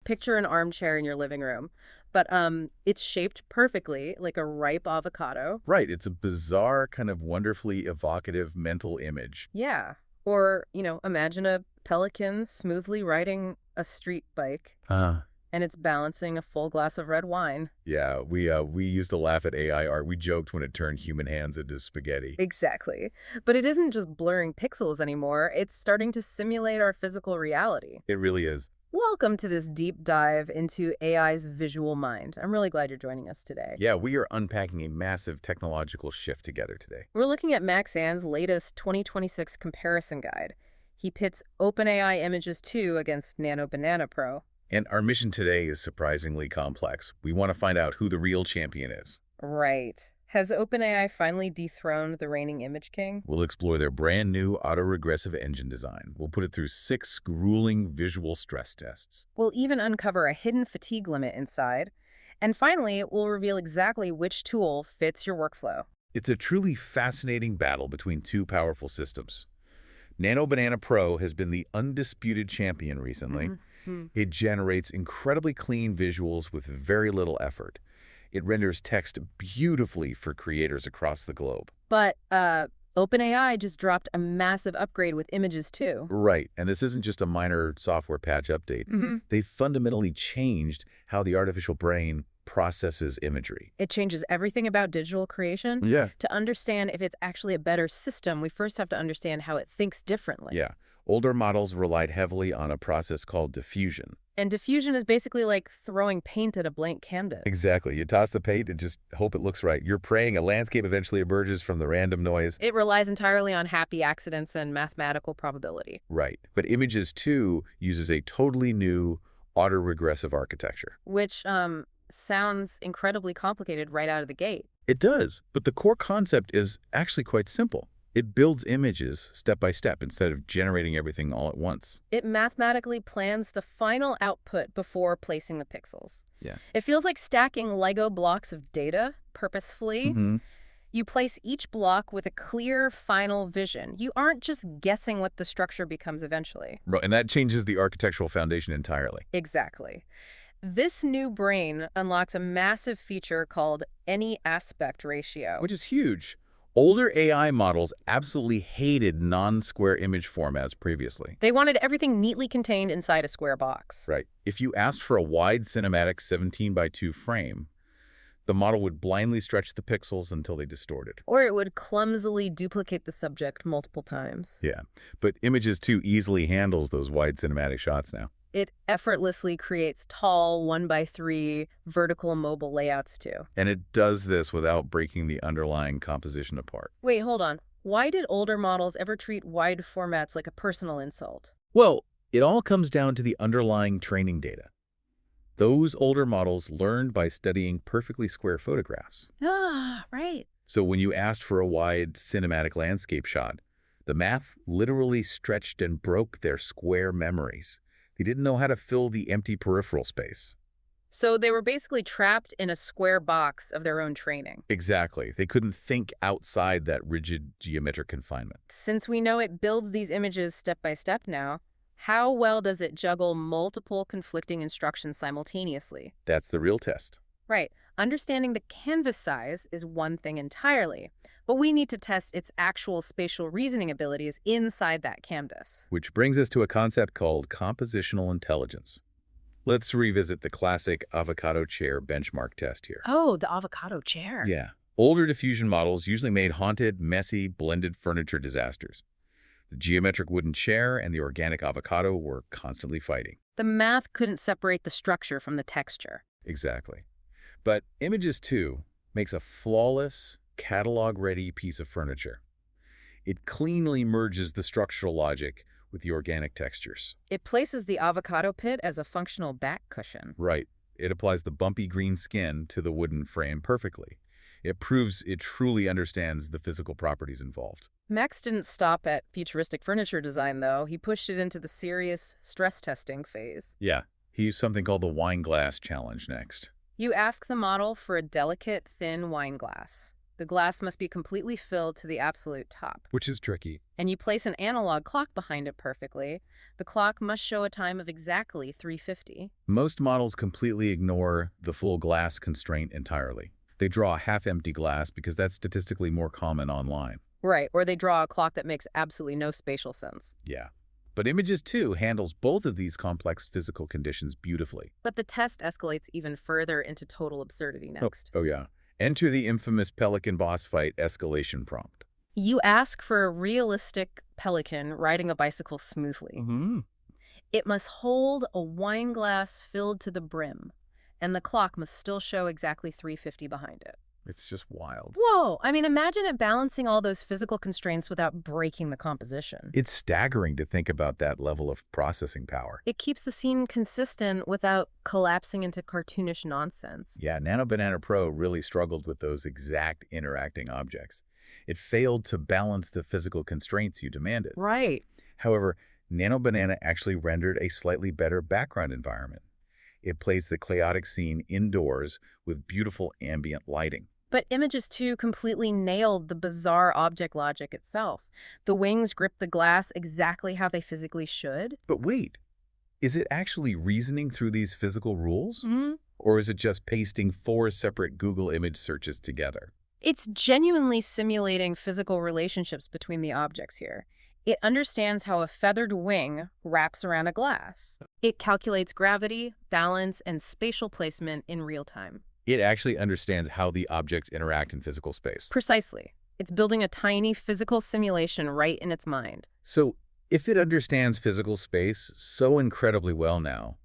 picture an armchair in your living room, but it's shaped perfectly like a ripe avocado. Right, it's a bizarre, kind of wonderfully evocative mental image. Yeah. Or, imagine a pelican smoothly riding a street bike and it's balancing a full glass of red wine. Yeah, we used to laugh at AI art. We joked when it turned human hands into spaghetti. Exactly. But it isn't just blurring pixels anymore. It's starting to simulate our physical reality. It really is. Welcome to this deep dive into AI's visual mind. I'm really glad you're joining us today. Yeah, we are unpacking a massive technological shift together today. We're looking at Max Ann's latest 2026 comparison guide. He pits OpenAI Images 2 against Nano Banana Pro. And our mission today is surprisingly complex. We want to find out who the real champion is. Right. Has OpenAI finally dethroned the reigning image king? We'll explore their brand new autoregressive engine design. We'll put it through 6 grueling visual stress tests. We'll even uncover a hidden fatigue limit inside. And finally, we'll reveal exactly which tool fits your workflow. It's a truly fascinating battle between two powerful systems. Nano Banana Pro has been the undisputed champion recently. It generates incredibly clean visuals with very little effort. It renders text beautifully for creators across the globe. But OpenAI just dropped a massive upgrade with Images 2. Right, and this isn't just a minor software patch update. They fundamentally changed how the artificial brain processes imagery. It changes everything about digital creation. Yeah. To understand if it's actually a better system, we first have to understand how it thinks differently. Yeah. Older models relied heavily on a process called diffusion. And diffusion is basically like throwing paint at a blank canvas. Exactly. You toss the paint and just hope it looks right. You're praying a landscape eventually emerges from the random noise. It relies entirely on happy accidents and mathematical probability. Right. But Images 2 uses a totally new autoregressive architecture. Which sounds incredibly complicated right out of the gate. It does, but the core concept is actually quite simple. It builds images step by step instead of generating everything all at once. It mathematically plans the final output before placing the pixels. Yeah. It feels like stacking Lego blocks of data purposefully. You place each block with a clear final vision. You aren't just guessing what the structure becomes eventually. Right, and that changes the architectural foundation entirely. Exactly. This new brain unlocks a massive feature called any aspect ratio. Which is huge. Older AI models absolutely hated non-square image formats previously. They wanted everything neatly contained inside a square box. Right. If you asked for a wide cinematic 17:2 frame, the model would blindly stretch the pixels until they distorted. Or it would clumsily duplicate the subject multiple times. Yeah, but Images 2 easily handles those wide cinematic shots now. It effortlessly creates tall 1:3 vertical mobile layouts too. And it does this without breaking the underlying composition apart. Wait, hold on. Why did older models ever treat wide formats like a personal insult? Well, it all comes down to the underlying training data. Those older models learned by studying perfectly square photographs. Ah, right. So when you asked for a wide cinematic landscape shot, the math literally stretched and broke their square memories. They didn't know how to fill the empty peripheral space. So they were basically trapped in a square box of their own training. Exactly. They couldn't think outside that rigid geometric confinement. Since we know it builds these images step by step now, how well does it juggle multiple conflicting instructions simultaneously? That's the real test. Right. Understanding the canvas size is one thing entirely, but we need to test its actual spatial reasoning abilities inside that canvas. Which brings us to a concept called compositional intelligence. Let's revisit the classic Avocado Chair Benchmark test here. Oh, the avocado chair. Yeah. Older diffusion models usually made haunted, messy, blended furniture disasters. The geometric wooden chair and the organic avocado were constantly fighting. The math couldn't separate the structure from the texture. Exactly. But Images 2 makes a flawless, catalog-ready piece of furniture. It cleanly merges the structural logic with the organic textures. It places the avocado pit as a functional back cushion. Right. It applies the bumpy green skin to the wooden frame perfectly. It proves it truly understands the physical properties involved. Max didn't stop at futuristic furniture design, though. He pushed it into the serious stress testing phase. Yeah. He used something called the wine glass challenge next. You ask the model for a delicate, thin wine glass. The glass must be completely filled to the absolute top. Which is tricky. And you place an analog clock behind it perfectly. The clock must show a time of exactly 3:50. Most models completely ignore the full glass constraint entirely. They draw a half-empty glass because that's statistically more common online. Right, or they draw a clock that makes absolutely no spatial sense. Yeah. But Images 2 handles both of these complex physical conditions beautifully. But the test escalates even further into total absurdity next. Oh yeah. Enter the infamous pelican boss fight escalation prompt. You ask for a realistic pelican riding a bicycle smoothly. It must hold a wine glass filled to the brim, and the clock must still show exactly 3:50 behind it. It's just wild. Whoa! I mean, imagine it balancing all those physical constraints without breaking the composition. It's staggering to think about that level of processing power. It keeps the scene consistent without collapsing into cartoonish nonsense. Yeah, Nano Banana Pro really struggled with those exact interacting objects. It failed to balance the physical constraints you demanded. Right. However, Nano Banana actually rendered a slightly better background environment. It plays the chaotic scene indoors with beautiful ambient lighting. But Images 2 completely nailed the bizarre object logic itself. The wings grip the glass exactly how they physically should. But wait, is it actually reasoning through these physical rules? Or is it just pasting 4 separate Google image searches together? It's genuinely simulating physical relationships between the objects here. It understands how a feathered wing wraps around a glass. It calculates gravity, balance, and spatial placement in real time. It actually understands how the objects interact in physical space. Precisely. It's building a tiny physical simulation right in its mind. So, if it understands physical space so incredibly well now,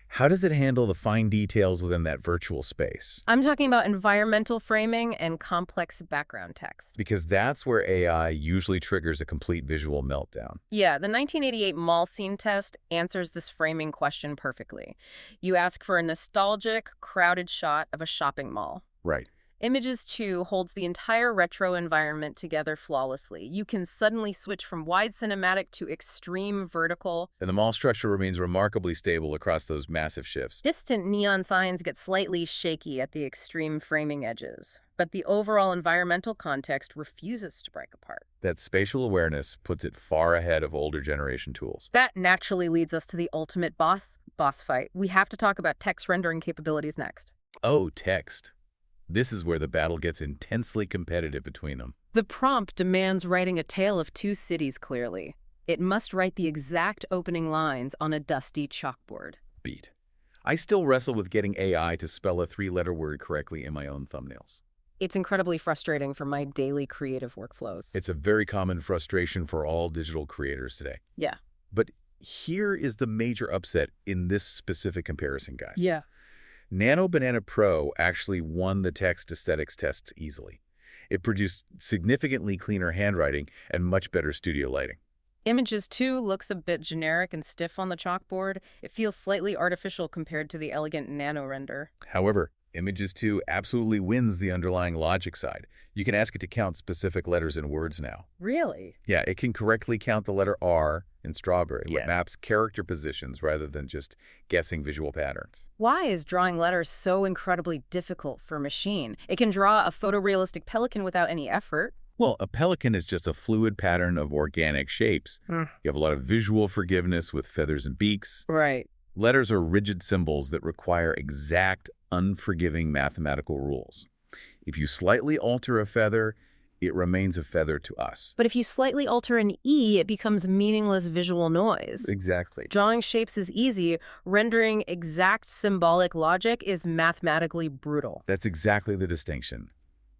how does it handle the fine details within that virtual space? I'm talking about environmental framing and complex background text. Because that's where AI usually triggers a complete visual meltdown. Yeah, the 1988 mall scene test answers this framing question perfectly. You ask for a nostalgic, crowded shot of a shopping mall. Right. Images 2 holds the entire retro environment together flawlessly. You can suddenly switch from wide cinematic to extreme vertical. And the mall structure remains remarkably stable across those massive shifts. Distant neon signs get slightly shaky at the extreme framing edges, but the overall environmental context refuses to break apart. That spatial awareness puts it far ahead of older generation tools. That naturally leads us to the ultimate boss fight. We have to talk about text rendering capabilities next. Oh, text. This is where the battle gets intensely competitive between them. The prompt demands writing a tale of 2 cities clearly. It must write the exact opening lines on a dusty chalkboard. Beat. I still wrestle with getting AI to spell a 3-letter word correctly in my own thumbnails. It's incredibly frustrating for my daily creative workflows. It's a very common frustration for all digital creators today. Yeah. But here is the major upset in this specific comparison, guys. Yeah. Nano Banana Pro actually won the text aesthetics test easily. It produced significantly cleaner handwriting and much better studio lighting. Images 2 looks a bit generic and stiff on the chalkboard. It feels slightly artificial compared to the elegant Nano render. However, Images 2 absolutely wins the underlying logic side. You can ask it to count specific letters and words now. Really? Yeah, it can correctly count the letter R in strawberry, Yeah. which maps character positions rather than just guessing visual patterns. Why is drawing letters so incredibly difficult for a machine? It can draw a photorealistic pelican without any effort. Well, a pelican is just a fluid pattern of organic shapes. You have a lot of visual forgiveness with feathers and beaks. Right. Letters are rigid symbols that require exact, unforgiving mathematical rules. If you slightly alter a feather, it remains a feather to us. But if you slightly alter an E, it becomes meaningless visual noise. Exactly. Drawing shapes is easy. Rendering exact symbolic logic is mathematically brutal. That's exactly the distinction.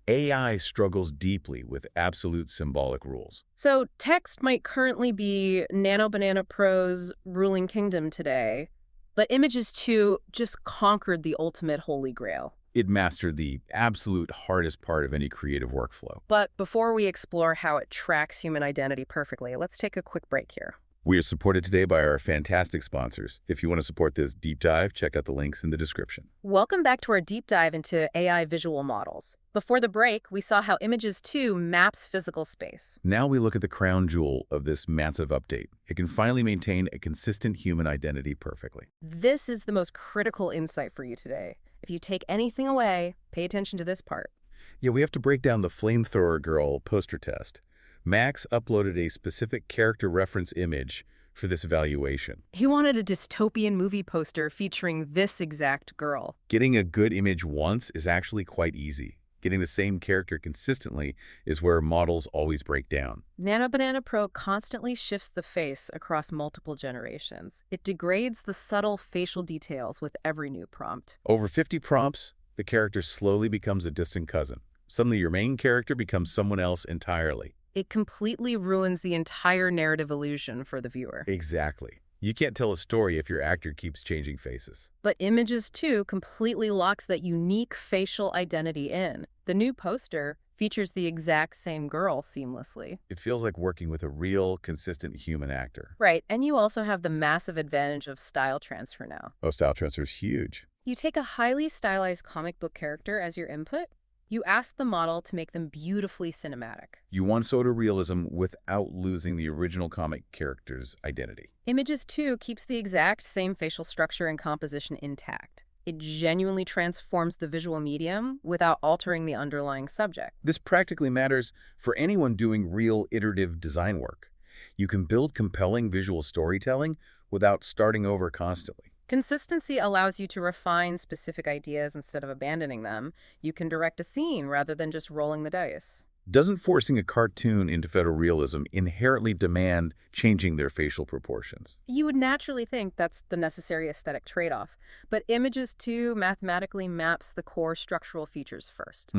AI struggles deeply with absolute symbolic rules. So text might currently be Nano Banana Pro's ruling kingdom today, but Images 2 just conquered the ultimate holy grail. It mastered the absolute hardest part of any creative workflow. But before we explore how it tracks human identity perfectly, let's take a quick break here. We are supported today by our fantastic sponsors. If you want to support this deep dive, check out the links in the description. Welcome back to our deep dive into AI visual models. Before the break, we saw how Images 2 maps physical space. Now we look at the crown jewel of this massive update. It can finally maintain a consistent human identity perfectly. This is the most critical insight for you today. If you take anything away, pay attention to this part. Yeah, we have to break down the flamethrower girl poster test. Max uploaded a specific character reference image for this evaluation. He wanted a dystopian movie poster featuring this exact girl. Getting a good image once is actually quite easy. Getting the same character consistently is where models always break down. Nano Banana Pro constantly shifts the face across multiple generations. It degrades the subtle facial details with every new prompt. Over 50 prompts, the character slowly becomes a distant cousin. Suddenly your main character becomes someone else entirely. It completely ruins the entire narrative illusion for the viewer. Exactly. You can't tell a story if your actor keeps changing faces. But Images 2 completely locks that unique facial identity in. The new poster features the exact same girl seamlessly. It feels like working with a real, consistent human actor. Right, and you also have the massive advantage of style transfer now. Oh, style transfer is huge. You take a highly stylized comic book character as your input. You ask the model to make them beautifully cinematic. You want photorealism without losing the original comic character's identity. Images 2 keeps the exact same facial structure and composition intact. It genuinely transforms the visual medium without altering the underlying subject. This practically matters for anyone doing real iterative design work. You can build compelling visual storytelling without starting over constantly. Consistency allows you to refine specific ideas instead of abandoning them. You can direct a scene rather than just rolling the dice. Doesn't forcing a cartoon into photorealism inherently demand changing their facial proportions? You would naturally think that's the necessary aesthetic trade-off, but Images 2 mathematically maps the core structural features first.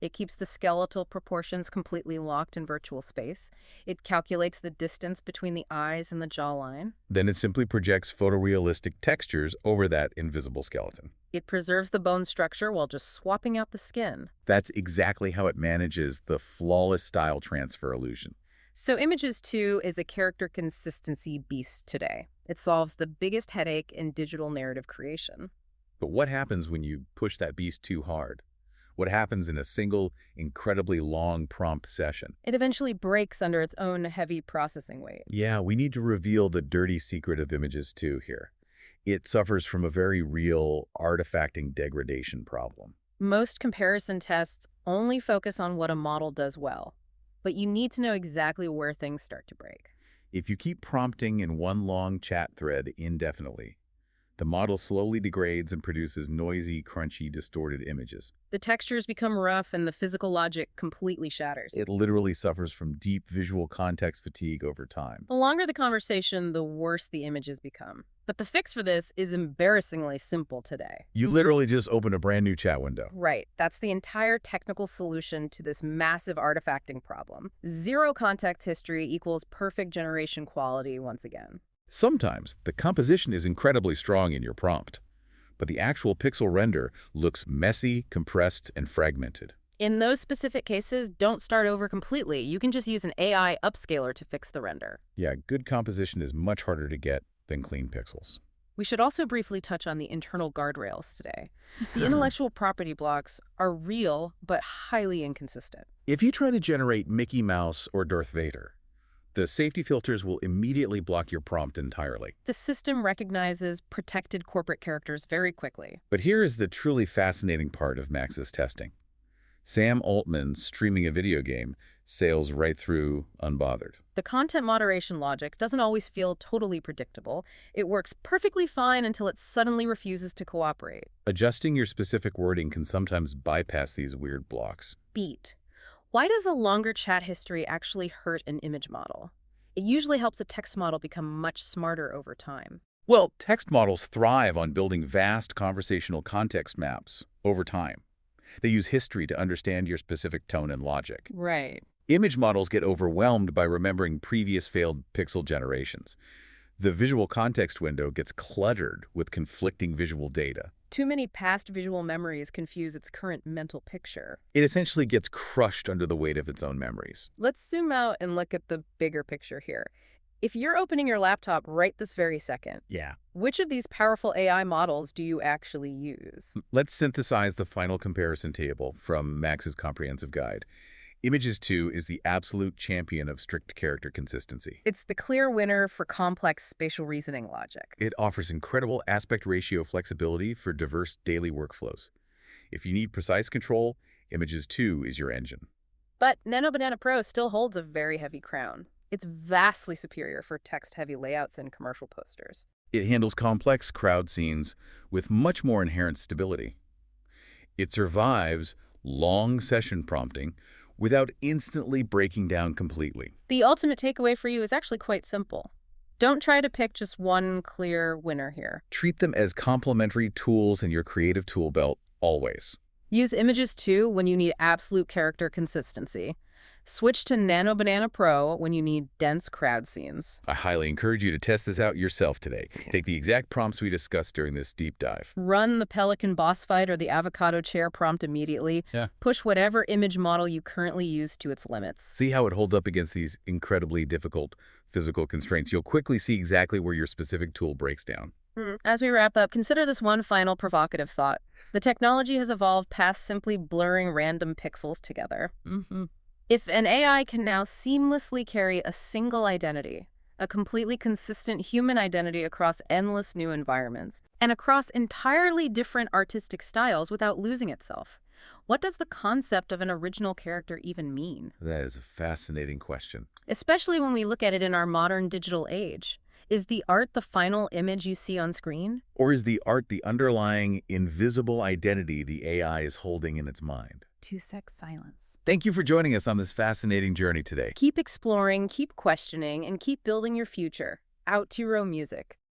It keeps the skeletal proportions completely locked in virtual space. It calculates the distance between the eyes and the jawline. Then it simply projects photorealistic textures over that invisible skeleton. It preserves the bone structure while just swapping out the skin. That's exactly how it manages the flawless style transfer illusion. So Images 2 is a character consistency beast today. It solves the biggest headache in digital narrative creation. But what happens when you push that beast too hard? What happens in a single, incredibly long prompt session? It eventually breaks under its own heavy processing weight. Yeah, we need to reveal the dirty secret of Images 2 here. It suffers from a very real artifacting degradation problem. Most comparison tests only focus on what a model does well, but you need to know exactly where things start to break. If you keep prompting in one long chat thread indefinitely, the model slowly degrades and produces noisy, crunchy, distorted images. The textures become rough and the physical logic completely shatters. It literally suffers from deep visual context fatigue over time. The longer the conversation, the worse the images become. But the fix for this is embarrassingly simple today. You literally just open a brand new chat window. Right. That's the entire technical solution to this massive artifacting problem. Zero context history equals perfect generation quality once again. Sometimes the composition is incredibly strong in your prompt, but the actual pixel render looks messy, compressed, and fragmented. In those specific cases, don't start over completely. You can just use an AI upscaler to fix the render. Yeah, good composition is much harder to get than clean pixels. We should also briefly touch on the internal guardrails today. The intellectual property blocks are real, but highly inconsistent. If you try to generate Mickey Mouse or Darth Vader, the safety filters will immediately block your prompt entirely. The system recognizes protected corporate characters very quickly. But here is the truly fascinating part of Max's testing. Sam Altman streaming a video game sails right through unbothered. The content moderation logic doesn't always feel totally predictable. It works perfectly fine until it suddenly refuses to cooperate. Adjusting your specific wording can sometimes bypass these weird blocks. Beat. Why does a longer chat history actually hurt an image model? It usually helps a text model become much smarter over time. Well, text models thrive on building vast conversational context maps over time. They use history to understand your specific tone and logic. Right. Image models get overwhelmed by remembering previous failed pixel generations. The visual context window gets cluttered with conflicting visual data. Too many past visual memories confuse its current mental picture. It essentially gets crushed under the weight of its own memories. Let's zoom out and look at the bigger picture here. If you're opening your laptop right this very second, Yeah. which of these powerful AI models do you actually use? Let's synthesize the final comparison table from Max's comprehensive guide. Images 2 is the absolute champion of strict character consistency. It's the clear winner for complex spatial reasoning logic. It offers incredible aspect ratio flexibility for diverse daily workflows. If you need precise control, Images 2 is your engine. But Nano Banana Pro still holds a very heavy crown. It's vastly superior for text-heavy layouts and commercial posters. It handles complex crowd scenes with much more inherent stability. It survives long session prompting without instantly breaking down completely. The ultimate takeaway for you is actually quite simple. Don't try to pick just one clear winner here. Treat them as complementary tools in your creative tool belt, always. Use Images 2 when you need absolute character consistency. Switch to Nano Banana Pro when you need dense crowd scenes. I highly encourage you to test this out yourself today. Take the exact prompts we discussed during this deep dive. Run the Pelican boss fight or the Avocado Chair prompt immediately. Push whatever image model you currently use to its limits. See how it holds up against these incredibly difficult physical constraints. You'll quickly see exactly where your specific tool breaks down. As we wrap up, consider this one final provocative thought. The technology has evolved past simply blurring random pixels together. If an AI can now seamlessly carry a single identity, a completely consistent human identity across endless new environments, and across entirely different artistic styles without losing itself, what does the concept of an original character even mean? That is a fascinating question. Especially when we look at it in our modern digital age. Is the art the final image you see on screen? Or is the art the underlying invisible identity the AI is holding in its mind? 2-sec silence. Thank you for joining us on this fascinating journey today. Keep exploring, keep questioning, and keep building your future. Out to your own music.